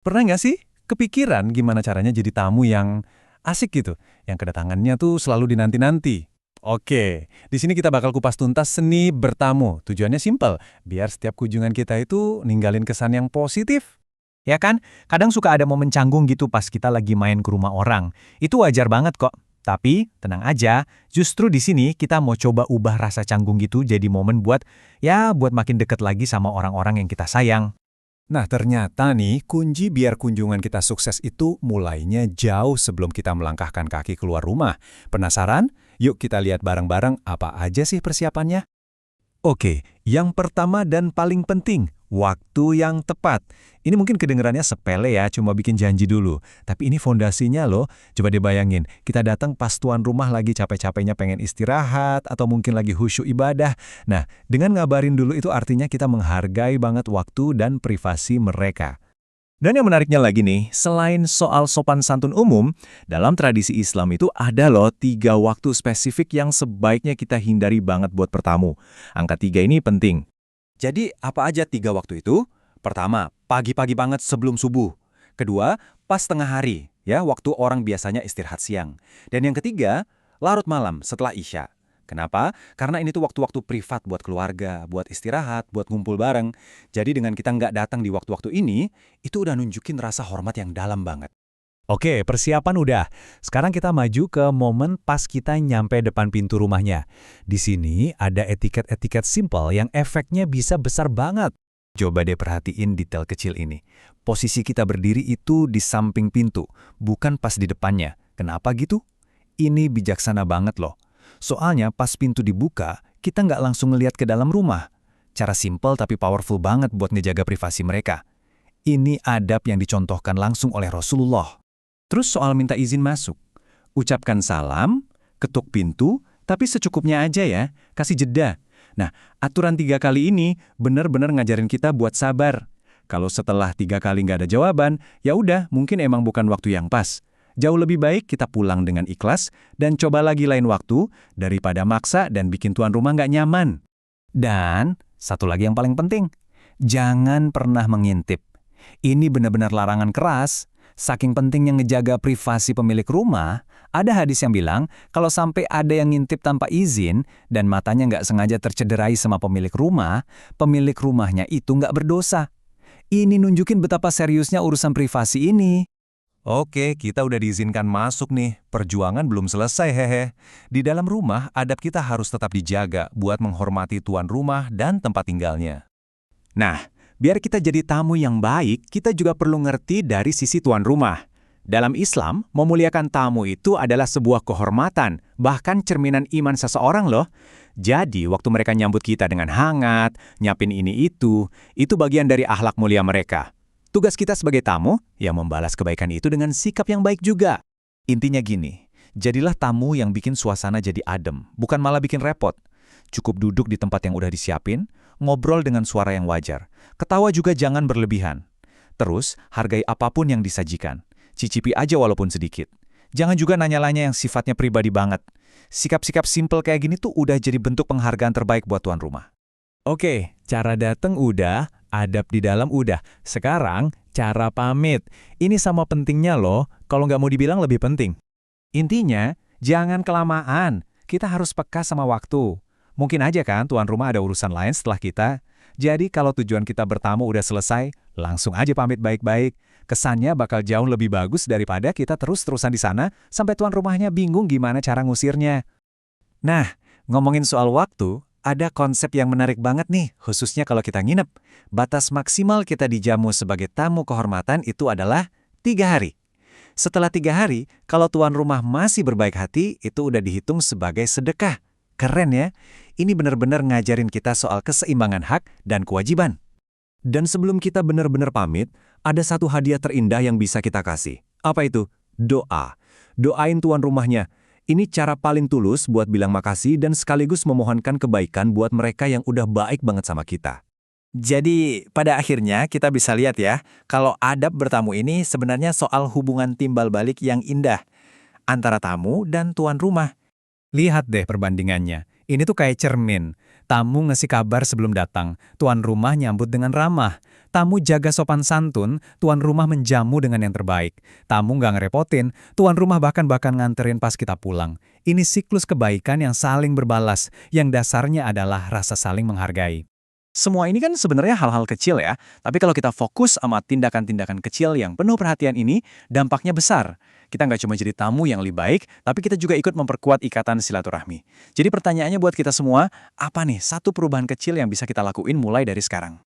Pernah nggak sih kepikiran gimana caranya jadi tamu yang asik gitu, yang kedatangannya tuh selalu dinanti-nanti? Oke, di sini kita bakal kupas tuntas seni bertamu. Tujuannya simpel, biar setiap kunjungan kita itu ninggalin kesan yang positif. Ya kan? Kadang suka ada momen canggung gitu pas kita lagi main ke rumah orang. Itu wajar banget kok. Tapi, tenang aja, justru di sini kita mau coba ubah rasa canggung gitu jadi momen buat makin deket lagi sama orang-orang yang kita sayang. Nah, ternyata nih, kunci biar kunjungan kita sukses itu mulainya jauh sebelum kita melangkahkan kaki keluar rumah. Penasaran? Yuk kita lihat bareng-bareng apa aja sih persiapannya. Oke, yang pertama dan paling penting, waktu yang tepat. Ini mungkin kedengarannya sepele ya, cuma bikin janji dulu. Tapi ini fondasinya loh. Coba dibayangin, kita datang pas tuan rumah lagi capek-capeknya pengen istirahat, atau mungkin lagi khusyuk ibadah. Nah, dengan ngabarin dulu itu artinya kita menghargai banget waktu dan privasi mereka. Dan yang menariknya lagi nih, selain soal sopan santun umum, dalam tradisi Islam itu ada loh 3 waktu spesifik yang sebaiknya kita hindari banget buat bertamu. Angka 3 ini penting. Jadi, apa aja 3 waktu itu? Pertama, pagi-pagi banget sebelum subuh. Kedua, pas tengah hari, ya, waktu orang biasanya istirahat siang. Dan yang ketiga, larut malam setelah Isya. Kenapa? Karena ini tuh waktu-waktu privat buat keluarga, buat istirahat, buat ngumpul bareng. Jadi dengan kita nggak datang di waktu-waktu ini, itu udah nunjukin rasa hormat yang dalam banget. Oke, persiapan udah. Sekarang kita maju ke momen pas kita nyampe depan pintu rumahnya. Di sini ada etiket-etiket simpel yang efeknya bisa besar banget. Coba deh perhatiin detail kecil ini. Posisi kita berdiri itu di samping pintu, bukan pas di depannya. Kenapa gitu? Ini bijaksana banget loh. Soalnya pas pintu dibuka, kita nggak langsung ngeliat ke dalam rumah. Cara simpel tapi powerful banget buat ngejaga privasi mereka. Ini adab yang dicontohkan langsung oleh Rasulullah. Terus soal minta izin masuk. Ucapkan salam, ketuk pintu, tapi secukupnya aja ya, kasih jeda. Nah, aturan 3 kali ini benar-benar ngajarin kita buat sabar. Kalau setelah 3 kali nggak ada jawaban, ya udah mungkin emang bukan waktu yang pas. Jauh lebih baik kita pulang dengan ikhlas dan coba lagi lain waktu daripada maksa dan bikin tuan rumah nggak nyaman. Dan satu lagi yang paling penting, jangan pernah mengintip. Ini benar-benar larangan keras. Saking pentingnya ngejaga privasi pemilik rumah, ada hadis yang bilang kalau sampai ada yang ngintip tanpa izin dan matanya nggak sengaja tercederai sama pemilik rumahnya itu nggak berdosa. Ini nunjukin betapa seriusnya urusan privasi ini. Oke, kita udah diizinkan masuk nih. Perjuangan belum selesai, hehe. Di dalam rumah, adab kita harus tetap dijaga buat menghormati tuan rumah dan tempat tinggalnya. Nah, biar kita jadi tamu yang baik, kita juga perlu ngerti dari sisi tuan rumah. Dalam Islam, memuliakan tamu itu adalah sebuah kehormatan, bahkan cerminan iman seseorang loh. Jadi, waktu mereka nyambut kita dengan hangat, nyapin ini itu bagian dari akhlak mulia mereka. Tugas kita sebagai tamu, ya membalas kebaikan itu dengan sikap yang baik juga. Intinya gini, jadilah tamu yang bikin suasana jadi adem, bukan malah bikin repot. Cukup duduk di tempat yang udah disiapin, ngobrol dengan suara yang wajar. Ketawa juga jangan berlebihan. Terus, hargai apapun yang disajikan. Cicipi aja walaupun sedikit. Jangan juga nanya-nanya yang sifatnya pribadi banget. Sikap-sikap simple kayak gini tuh udah jadi bentuk penghargaan terbaik buat tuan rumah. Oke, cara datang udah, adab di dalam udah. Sekarang, cara pamit. Ini sama pentingnya loh, kalau nggak mau dibilang lebih penting. Intinya, jangan kelamaan. Kita harus peka sama waktu. Mungkin aja kan tuan rumah ada urusan lain setelah kita. Jadi kalau tujuan kita bertamu udah selesai, langsung aja pamit baik-baik. Kesannya bakal jauh lebih bagus daripada kita terus-terusan di sana sampai tuan rumahnya bingung gimana cara ngusirnya. Nah, ngomongin soal waktu, ada konsep yang menarik banget nih, khususnya kalau kita nginep. Batas maksimal kita dijamu sebagai tamu kehormatan itu adalah 3 hari. Setelah 3 hari, kalau tuan rumah masih berbaik hati, itu udah dihitung sebagai sedekah. Keren ya? Ini benar-benar ngajarin kita soal keseimbangan hak dan kewajiban. Dan sebelum kita benar-benar pamit, ada satu hadiah terindah yang bisa kita kasih. Apa itu? Doa. Doain tuan rumahnya. Ini cara paling tulus buat bilang makasih dan sekaligus memohonkan kebaikan buat mereka yang udah baik banget sama kita. Jadi, pada akhirnya kita bisa lihat ya, kalau adab bertamu ini sebenarnya soal hubungan timbal balik yang indah antara tamu dan tuan rumah. Lihat deh perbandingannya. Ini tuh kayak cermin. Tamu ngasih kabar sebelum datang, tuan rumah nyambut dengan ramah. Tamu jaga sopan santun, tuan rumah menjamu dengan yang terbaik. Tamu nggak ngerepotin, tuan rumah bahkan nganterin pas kita pulang. Ini siklus kebaikan yang saling berbalas, yang dasarnya adalah rasa saling menghargai. Semua ini kan sebenarnya hal-hal kecil ya, tapi kalau kita fokus sama tindakan-tindakan kecil yang penuh perhatian ini, dampaknya besar. Kita nggak cuma jadi tamu yang lebih baik, tapi kita juga ikut memperkuat ikatan silaturahmi. Jadi pertanyaannya buat kita semua, apa nih satu perubahan kecil yang bisa kita lakuin mulai dari sekarang?